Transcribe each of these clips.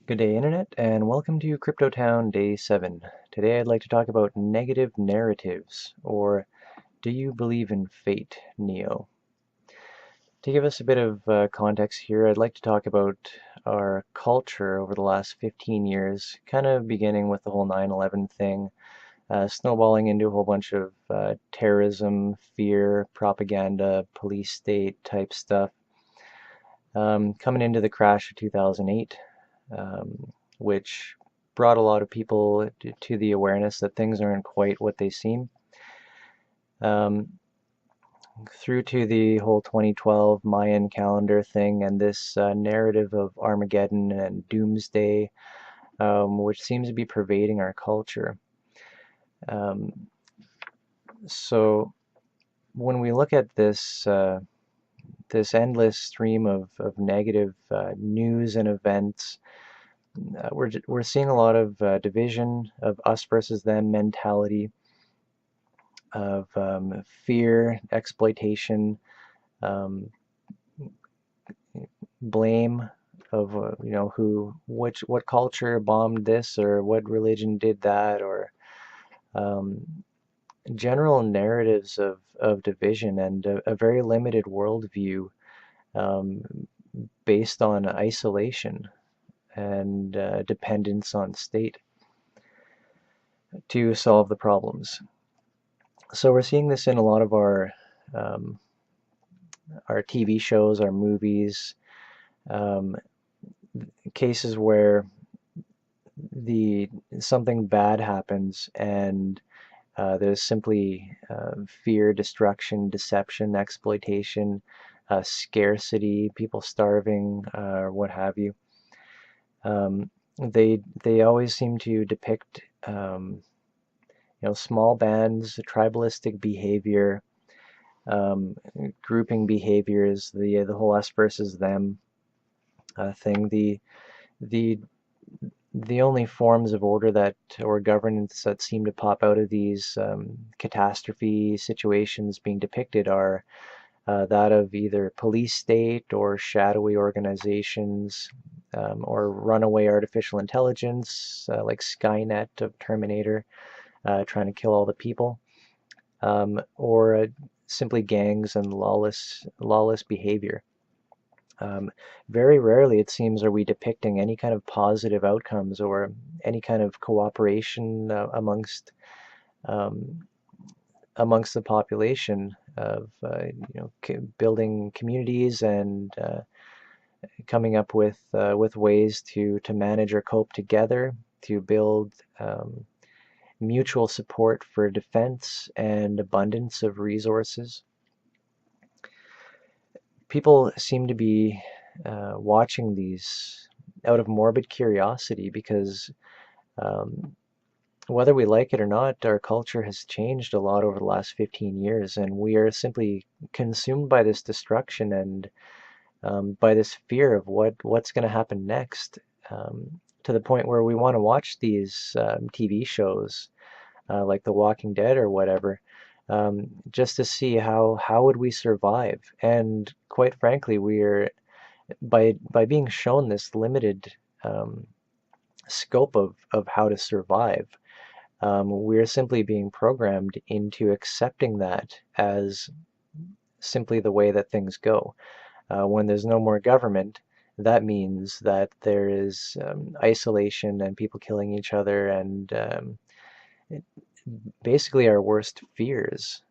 Good day, Internet, and welcome to CryptoTown Day 7. Today I'd like to talk about negative narratives, or do you believe in fate, Neo? To give us a bit of context here, I'd like to talk about our culture over the last 15 years, kind of beginning with the whole 9/11 thing, snowballing into a whole bunch of terrorism, fear, propaganda, police state type stuff, coming into the crash of 2008. Which brought a lot of people to the awareness that things aren't quite what they seem. Through to the whole 2012 Mayan calendar thing and this narrative of Armageddon and Doomsday, which seems to be pervading our culture. So when we look at this this endless stream of negative news and events, we're seeing a lot of division, of us versus them mentality, of fear, exploitation, um, blame of what culture bombed this or what religion did that, or um, general narratives of division and a very limited worldview um, based on isolation and dependence on state to solve the problems. So we're seeing this in a lot of um, our TV shows, our movies, um, cases where the something bad happens and there's simply fear, destruction, deception, exploitation, scarcity, people starving, or what have you. They always seem to depict small bands, tribalistic behavior, grouping behaviors, the whole us versus them thing. The the only forms of order that or governance that seem to pop out of these catastrophe situations being depicted are that of either police state or shadowy organizations, or runaway artificial intelligence like Skynet of Terminator, trying to kill all the people, or simply gangs and lawless behavior. Very rarely, it seems, are we depicting any kind of positive outcomes or any kind of cooperation um, amongst the population of building communities and coming up with ways to manage or cope together, to build mutual support for defense and abundance of resources. People seem to be watching these out of morbid curiosity because whether we like it or not, our culture has changed a lot over the last 15 years, and we are simply consumed by this destruction and by this fear of what's going to happen next, to the point where we want to watch these TV shows like The Walking Dead or whatever, just to see how would we survive. And quite frankly, we're by being shown this limited scope of how to survive, we're simply being programmed into accepting that as simply the way that things go. When there's no more government, that means that there is isolation and people killing each other and basically our worst fears.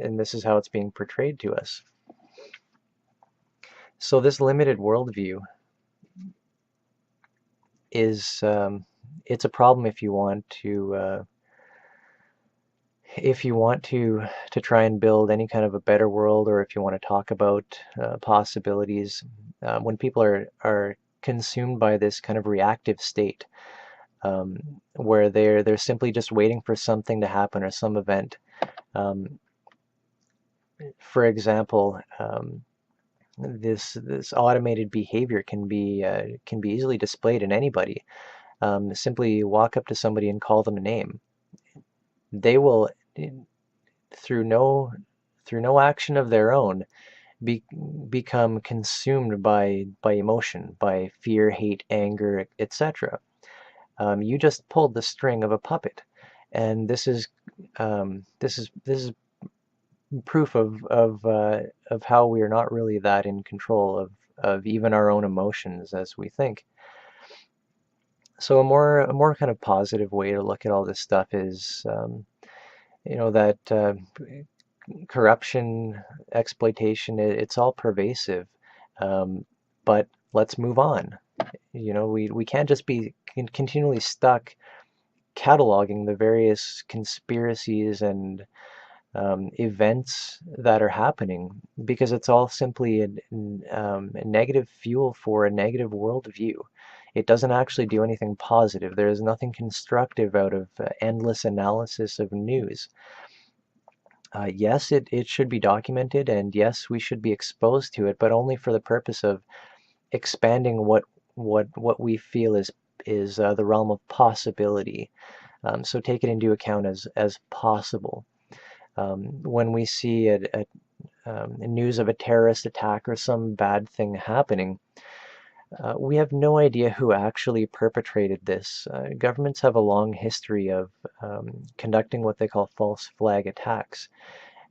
And this is how it's being portrayed to us. So this limited worldview is it's a problem if you want to try and build any kind of a better world, or if you want to talk about possibilities. When people are consumed by this kind of reactive state, where they're simply just waiting for something to happen or some event. For example, this automated behavior can be easily displayed in anybody. Simply walk up to somebody and call them a name. They will, through no action of their own, be, become consumed by emotion, by fear, hate, anger, etc. You just pulled the string of a puppet, and this is proof of how we are not really that in control of even our own emotions as we think. So a more kind of positive way to look at all this stuff is that corruption, exploitation, it's all pervasive. Um, but let's move on. We can't just be continually stuck cataloging the various conspiracies and events that are happening, because it's all simply a negative fuel for a negative worldview. It doesn't actually do anything positive. There is nothing constructive out of endless analysis of news. Yes, it should be documented, and yes, we should be exposed to it, but only for the purpose of expanding what we feel is the realm of possibility. So take it into account as possible. When we see news of a terrorist attack or some bad thing happening, we have no idea who actually perpetrated this. Governments have a long history of conducting what they call false flag attacks.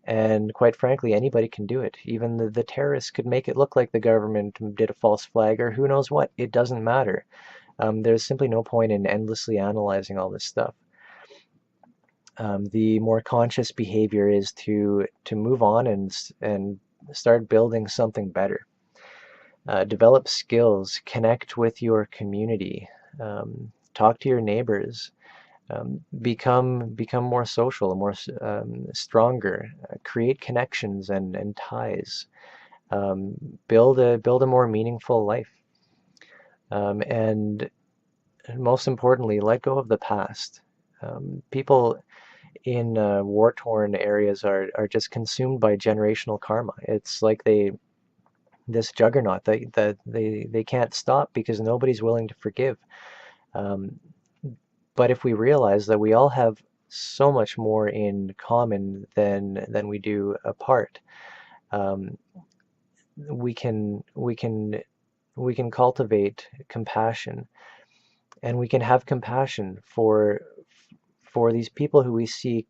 And quite frankly, anybody can do it. Even the terrorists could make it look like the government did a false flag or who knows what. It doesn't matter. There's simply no point in endlessly analyzing all this stuff. The more conscious behavior is to move on and start building something better. Develop skills, connect with your community, talk to your neighbors, become more social, more stronger, create connections and ties, build a more meaningful life, and most importantly, let go of the past. People in war-torn areas are just consumed by generational karma. It's like this juggernaut that they can't stop because nobody's willing to forgive. Um, but if we realize that we all have so much more in common than we do apart, um, we can cultivate compassion, and we can have compassion for these people who we see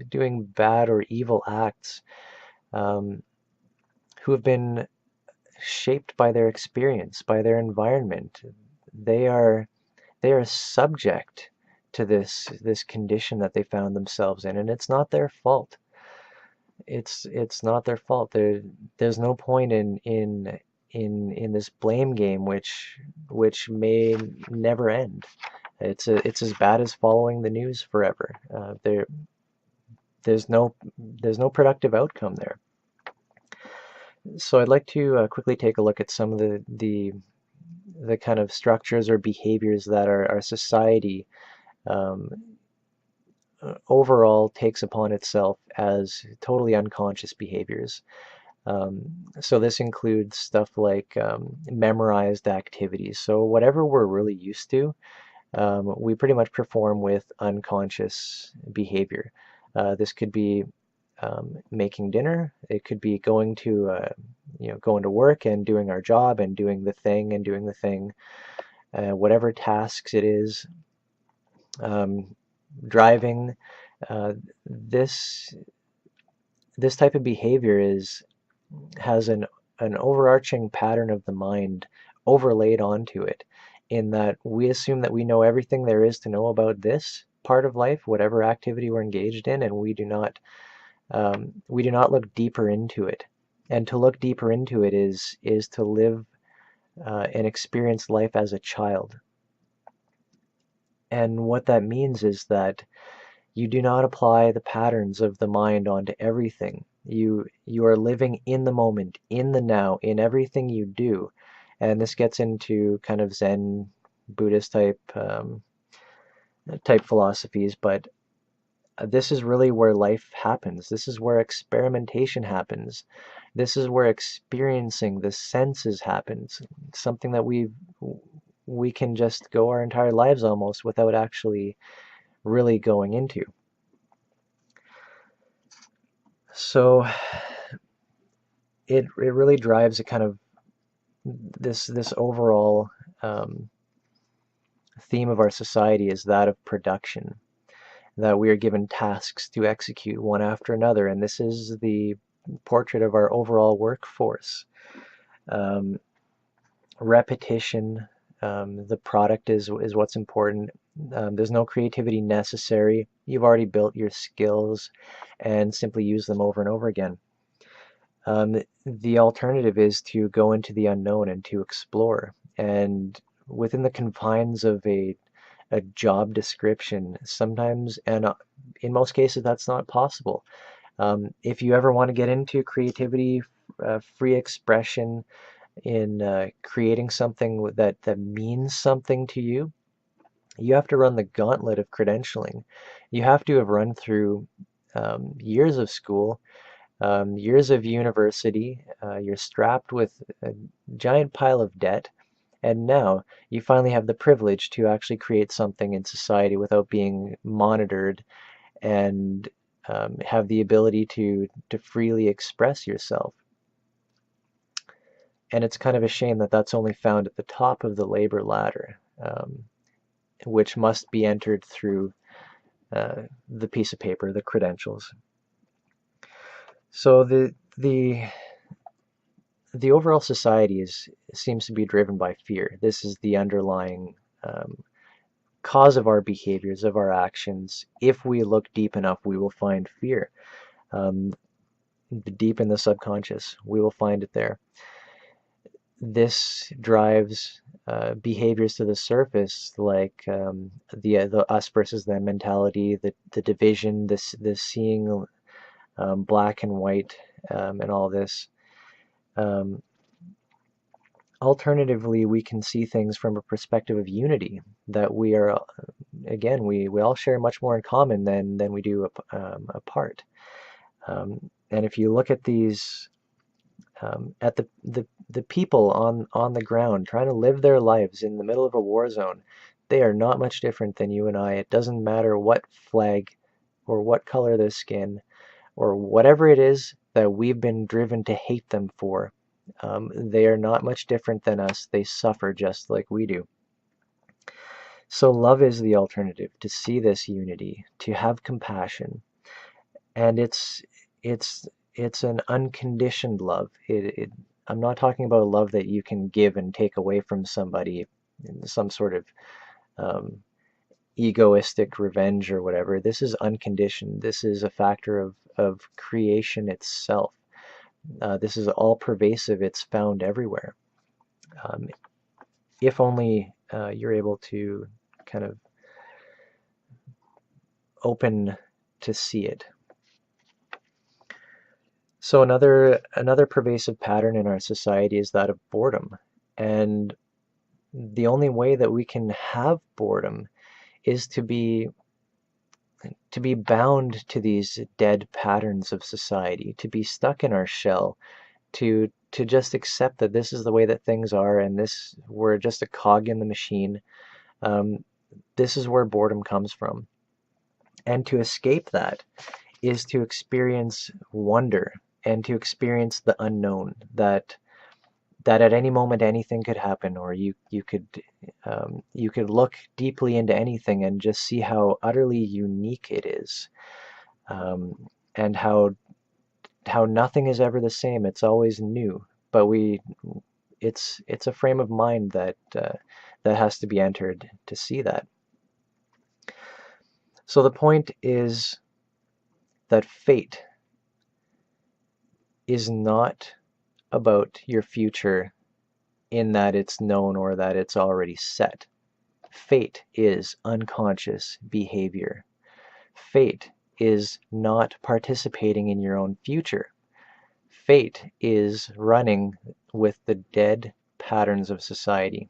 doing bad or evil acts, um, who have been shaped by their experience, by their environment. They are subject to this condition that they found themselves in, and it's not their fault. It's not their fault. There's no point in this blame game, which may never end. It's as bad as following the news forever. There's no productive outcome there. So I'd like to quickly take a look at some of the kind of structures or behaviors that our society um, overall takes upon itself as totally unconscious behaviors. So this includes stuff like memorized activities. So whatever we're really used to, we pretty much perform with unconscious behavior. This could be making dinner. It could be going to work and doing our job and doing the thing. Whatever tasks it is, driving. Uh, this this type of behavior has an overarching pattern of the mind overlaid onto it, in that we assume that we know everything there is to know about this part of life, whatever activity we're engaged in, and we do not look deeper into it. And to look deeper into it is to live and experience life as a child. And what that means is that you do not apply the patterns of the mind onto everything. You are living in the moment, in the now, in everything you do. And this gets into kind of Zen, Buddhist type philosophies, but this is really where life happens. This is where experimentation happens. This is where experiencing the senses happens. Something that we can just go our entire lives almost without actually really going into. So it really drives a kind of this overall theme of our society is that of production, that we are given tasks to execute one after another, and this is the portrait of our overall workforce. Um, Repetition, the product is what's important. There's no creativity necessary. You've already built your skills and simply use them over and over again. The alternative is to go into the unknown and to explore. And within the confines of a job description, sometimes, and in most cases, that's not possible. If you ever want to get into creativity, free expression, in creating something that means something to you, you have to run the gauntlet of credentialing. You have to have run through years of school, years of university. You're strapped with a giant pile of debt, and now you finally have the privilege to actually create something in society without being monitored, and have the ability to freely express yourself. And it's kind of a shame that that's only found at the top of the labor ladder, which must be entered through the piece of paper, the credentials. So the overall society seems to be driven by fear. This is the underlying cause of our behaviors, of our actions. If we look deep enough, we will find fear. Deep in the subconscious, we will find it there. This drives behaviors to the surface, like the us versus them mentality, the division, the seeing black and white, and all this. Alternatively, we can see things from a perspective of unity, that we are, again, we all share much more in common than we do apart. And if you look at these, at the people on the ground trying to live their lives in the middle of a war zone, they are not much different than you and I. It doesn't matter what flag or what color their skin or whatever it is that we've been driven to hate them for. They are not much different than us. They suffer just like we do. So love is the alternative, to see this unity, to have compassion. And it's an unconditioned love. I'm not talking about a love that you can give and take away from somebody in some sort of egoistic revenge or whatever. This is unconditioned. This is a factor of creation itself. This is all pervasive. It's found everywhere. If only you're able to kind of open to see it. So another pervasive pattern in our society is that of boredom. And the only way that we can have boredom is to be bound to these dead patterns of society, to be stuck in our shell, to just accept that this is the way that things are, and we're just a cog in the machine. This is where boredom comes from. And to escape that is to experience wonder and to experience the unknown, that at any moment anything could happen, or you could look deeply into anything and just see how utterly unique it is, and how nothing is ever the same. It's always new, but it's a frame of mind that has to be entered to see that. So the point is that fate is not about your future in that it's known or that it's already set. Fate is unconscious behavior. Fate is not participating in your own future. Fate is running with the dead patterns of society.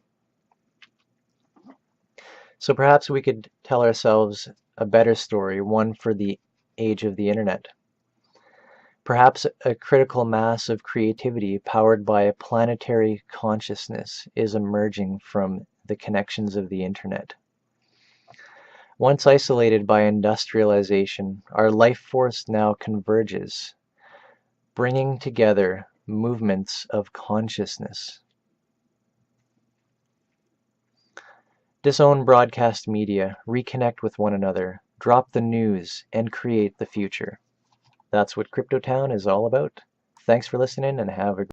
So perhaps we could tell ourselves a better story, one for the age of the internet. Perhaps a critical mass of creativity powered by a planetary consciousness is emerging from the connections of the internet. Once isolated by industrialization, our life force now converges, bringing together movements of consciousness. Disown broadcast media, reconnect with one another, drop the news, and create the future. That's what CryptoTown is all about. Thanks for listening and have a